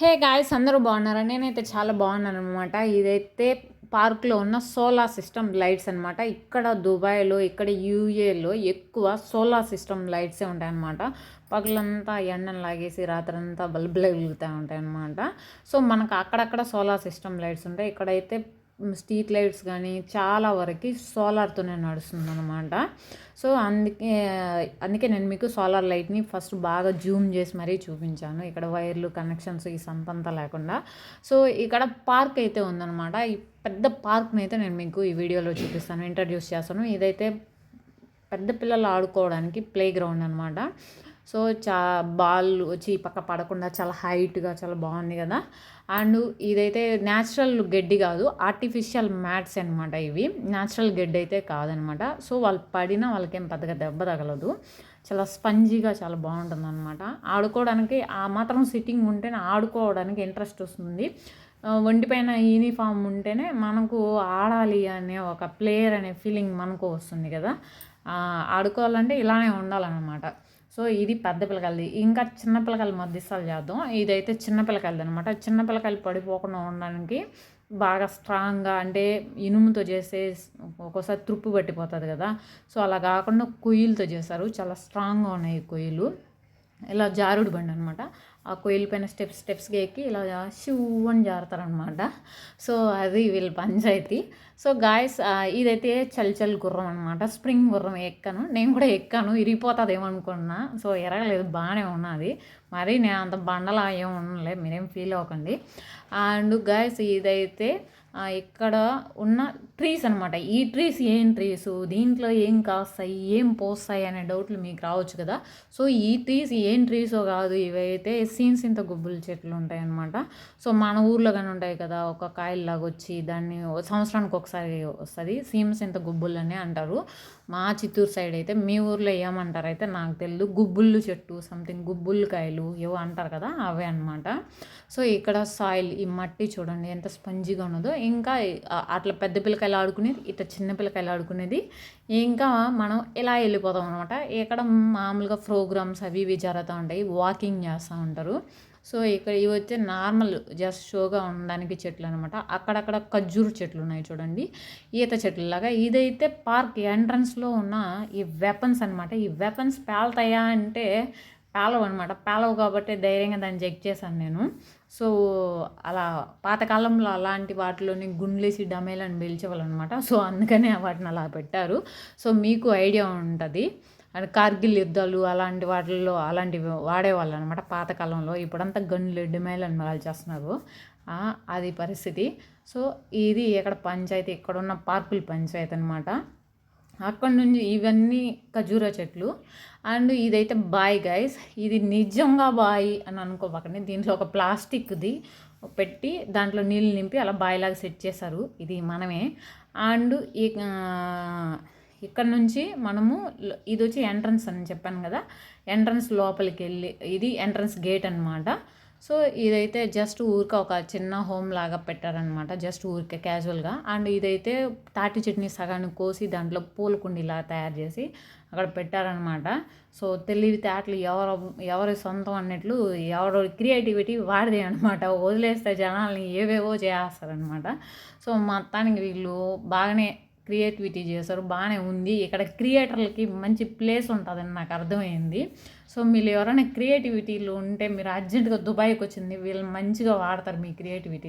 Hey guys అందరూ బాగున్నారా? నేనైతే చాలా బాగున్నాను అనమాట. ఇదైతే పార్క్లో ఉన్న సోలార్ సిస్టమ్ లైట్స్ అనమాట. ఇక్కడ దుబాయ్లో, ఇక్కడ యూఏలో ఎక్కువ సోలార్ సిస్టమ్ లైట్సే ఉంటాయన్నమాట. పగలంతా ఎండను లాగేసి రాత్రంతా బల్బులు వెలుగుతూ ఉంటాయి అన్నమాట. సో మనకు అక్కడక్కడ సోలార్ సిస్టమ్ లైట్స్ ఉంటాయి. ఇక్కడైతే స్ట్రీట్ లైట్స్ కానీ చాలా వరకు సోలార్తోనే నడుస్తుంది అనమాట. సో అందుకే నేను మీకు సోలార్ లైట్ని ఫస్ట్ బాగా జూమ్ చేసి మరీ చూపించాను. ఇక్కడ వైర్లు కనెక్షన్స్ ఈ సంతంతా లేకుండా. సో ఇక్కడ పార్క్ అయితే ఉందన్నమాట. ఈ పెద్ద పార్క్ని అయితే నేను మీకు ఈ వీడియోలో చూపిస్తాను, ఇంట్రడ్యూస్ చేస్తాను. ఇదైతే పెద్ద పిల్లలు ఆడుకోవడానికి ప్లే గ్రౌండ్ అనమాట. సో బాల్ వచ్చి పక్క పడకుండా చాలా హైట్గా చాలా బాగుంది కదా. అండ్ ఇదైతే న్యాచురల్ గడ్డి కాదు, ఆర్టిఫిషియల్ మ్యాట్స్ అనమాట. ఇవి న్యాచురల్ గడ్డి అయితే కాదనమాట. సో వాళ్ళు పడినా వాళ్ళకేం పెద్దగా దెబ్బ తగలదు. చాలా స్పంజీగా చాలా బాగుంటుంది అనమాట. ఆడుకోవడానికి ఆ మాత్రం సిట్టింగ్ ఉంటేనే ఆడుకోవడానికి ఇంట్రెస్ట్ వస్తుంది. ఒంటిపైన యూనిఫామ్ ఉంటేనే మనకు ఆడాలి అనే ఒక ప్లేయర్ అనే ఫీలింగ్ మనకు వస్తుంది కదా. ఆడుకోవాలంటే ఇలానే ఉండాలన్నమాట. సో ఇది పెద్ద పిల్లకాయలది. ఇంకా చిన్న పిల్లకాయల మధ్యస్థాలు చేద్దాం. ఇదైతే చిన్న పిల్లకాయలది అనమాట. చిన్న పిల్లకాయలు పడిపోకుండా ఉండడానికి బాగా స్ట్రాంగ్గా, అంటే ఇనుముతో చేస్తే ఒక్కోసారి తుప్పు పట్టిపోతుంది కదా. సో అలా కాకుండా కొయ్యలతో చేస్తారు. చాలా స్ట్రాంగ్గా ఉన్నాయి ఈ కొయ్యలు. ఇలా జారుడు బండి అనమాట. ఆ కొయ్యల పైన స్టెప్స్గా ఎక్కి ఇలా షూ అని జారుతారనమాట. సో అది వీళ్ళ పంచాయతీ. సో గాయస్ ఇదైతే చల్ గుర్రం అనమాట. స్ప్రింగ్ గుర్రం ఎక్కాను, నేను కూడా ఎక్కాను. ఇరిగిపోతుంది ఏమనుకున్నా. సో ఎరగలేదు, బాగానే ఉన్నది. మరి నేను అంత బండలా ఏమి ఉండలే, మీరేం ఫీల్ అవ్వకండి. అండ్ గాయస్ ఇదైతే ఇక్కడ ఉన్న ట్రీస్ అనమాట. ఈ ట్రీస్ ఏం ట్రీస్, దీంట్లో ఏం కాస్తాయి, ఏం పోస్తాయి అనే డౌట్లు మీకు రావచ్చు కదా. సో ఈ ట్రీస్ ఏం ట్రీసో కాదు, ఇవైతే ఇంత గుబ్బుల చెట్లు ఉంటాయి అనమాట. సో మన ఊర్లో కానీ ఉంటాయి కదా, ఒక కాయల్లాగా వచ్చి దాన్ని సంవత్సరానికి ఒకసారి వస్తుంది. ఇంత గుబ్బులు అని అంటారు మా చిత్తూరు సైడ్. అయితే మీ ఊర్లో ఏమంటారు అయితే నాకు తెలియదు. గుబ్బుళ్ళు చెట్టు సంథింగ్ గుబ్బుళ్ళు కాయలు ఏవో అంటారు కదా, అవే అనమాట. సో ఇక్కడ సాయిల్, ఈ మట్టి చూడండి ఎంత స్పంజిగా ఉన్నదో. ఇంకా అట్లా పెద్ద పిల్లకాయలు ఆడుకునేది, ఇట్లా చిన్న పిల్లకాయలు ఆడుకునేది. ఇంకా మనం ఇలా వెళ్ళిపోతాం అనమాట. ఇక్కడ మామూలుగా ప్రోగ్రామ్స్ అవి ఇవి జరుగుతూ ఉంటాయి, వాకింగ్ చేస్తూ ఉంటారు. సో ఇక్కడ ఇవి వచ్చే నార్మల్ జస్ట్ షోగా ఉండడానికి చెట్లు అనమాట. అక్కడక్కడ ఖర్జూరు చెట్లు ఉన్నాయి చూడండి, ఈత చెట్లలాగా. ఇదైతే పార్క్ ఎంట్రన్స్లో ఉన్న ఈ వెపన్స్ అనమాట. ఈ వెపన్స్ పేలుతాయా అంటే పేలవు అనమాట. పేలవు కాబట్టి ధైర్యంగా దాన్ని చెక్ చేశాను నేను. సో అలా పాతకాలంలో అలాంటి వాటిలోని గుండ్లేసి డమేలని పిలిచేవాళ్ళు అనమాట. సో అందుకనే వాటిని అలా పెట్టారు. సో మీకు ఐడియా ఉంటుంది. అండ్ కార్గిల్ యుద్ధాలు అలాంటి వాటిల్లో అలాంటివి వాడేవాళ్ళు అనమాట పాతకాలంలో. ఇప్పుడంతా గన్లు డిమైలని చేస్తున్నారు, అది పరిస్థితి. సో ఇది ఇక్కడ పంచాయతీ, ఇక్కడ ఉన్న పార్కుల పంచాయతీ అనమాట. అక్కడ నుంచి ఇవన్నీ ఖజూరా చెట్లు. అండ్ ఇదైతే బాయ్ గైస్, ఇది నిజంగా బాయ్ అని అనుకోబాకండి. దీంట్లో ఒక ప్లాస్టిక్ది పెట్టి దాంట్లో నీళ్ళు నింపి అలా బాయిలాగా సెట్ చేశారు. ఇది మనమే. అండ్ ఇక్కడ నుంచి మనము, ఇది వచ్చి ఎంట్రన్స్ అని చెప్పాను కదా, ఎంట్రన్స్ లోపలికి వెళ్ళి ఇది ఎంట్రన్స్ గేట్ అనమాట. సో ఇదైతే జస్ట్ ఊరికే ఒక చిన్న హోమ్ లాగా పెట్టారనమాట, జస్ట్ ఊరికే క్యాజువల్గా. అండ్ ఇదైతే తాటి చట్నీ సగాన్ని కోసి దాంట్లో పూల కుండీలా తయారు చేసి అక్కడ పెట్టారనమాట. సో తెలివితేటలు ఎవరి సొంతం అన్నట్లు ఎవరు క్రియేటివిటీ వాడిదే అనమాట. వదిలేస్తే జనాల్ని ఏవేవో చేస్తారనమాట. సో మొత్తానికి వీళ్ళు బాగానే క్రియేటివిటీ చేశారు, బాగానే ఉంది. ఇక్కడ క్రియేటర్లకి మంచి ప్లేస్ ఉంటుందని నాకు అర్థమైంది. సో మీరు ఎవరైనా క్రియేటివిటీలో ఉంటే మీరు అర్జెంటుగా దుబాయ్కి వచ్చింది, వీళ్ళు మంచిగా వాడతారు మీ క్రియేటివిటీని.